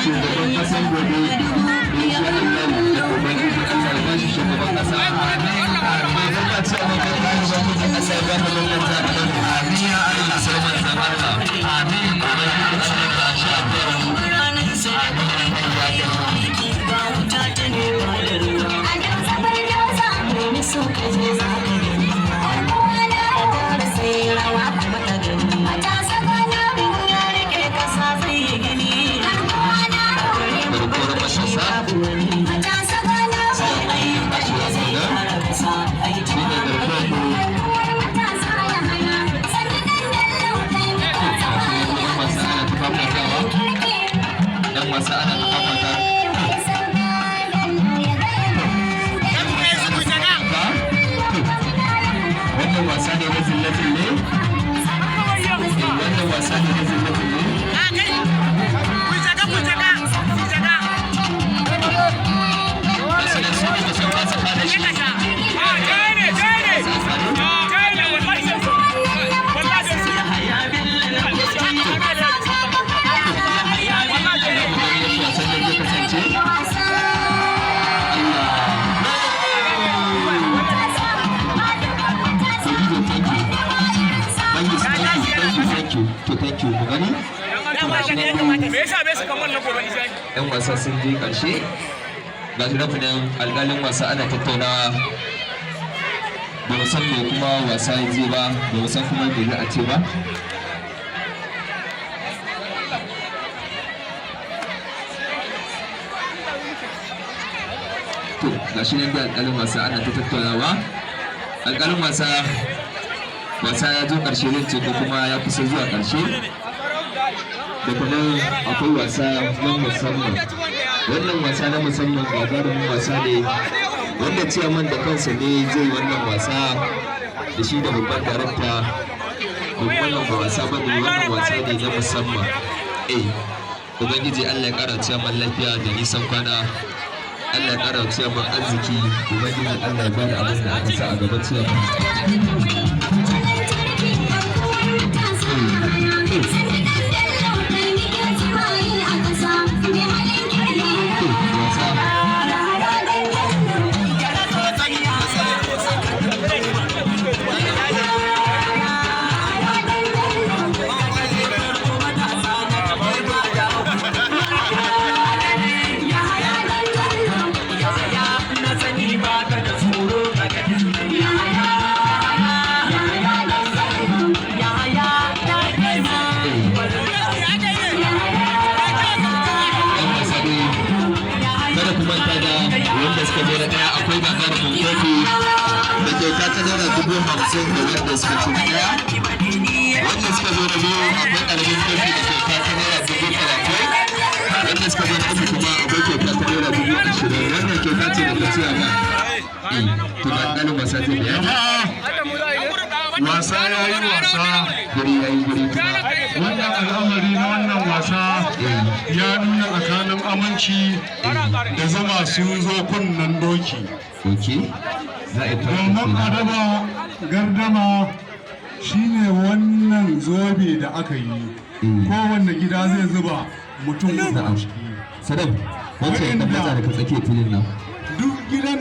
shugaban kasan gobe da ya Allah da ubangiji Allah ba shi yan wasa sun je ƙarshe ga rafinan alƙalin wasa ana tattaunawa ba mu san me kuma wasa ya je ba mu san kuma me za a ce ba to ga shi nan da alƙalin wasa ana ta tattaunawa alƙalin wasa ya zo ƙarshe zai ce ko kuma ya kusa zuwa ƙarshe da kuma akwai wasa na musamman wannan wasa na musamman gagarumin wasa ne wanda ciyaman da kansa ne zai wannan wasa da shi da babban darakta wannan ba wasa ba ne wannan wasa ne na musamman ubangiji Allah ya kara ciyaman lafiya da nisan kwana Allah ya kara ciyaman arziki ubangiji Allah ya bada abin da aka sa a gaban ciyaman akwai gagarumin kofi da kyauta ta naira 50,000 da wanda suka ci daya wanda suka zo da biyu akwai karamin kofi da kyauta ta naira 30,000 wanda suka zo da uku kuma akwai kyauta ta naira 20,000 wannan kyauta ce da kaciya ba to ga ɗanin wasa ta biya wasa ya yi wasa guri ya yi guri kuma wannan al'amari na wannan wasa ya nuna tsakanin aminci da zama sun zo kunnen doki domin adaba gardama shine wannan zobe da aka yi kowanne gida zai zuba mutum uku a ciki sadam wancan da ka tsake filin nan duk gidan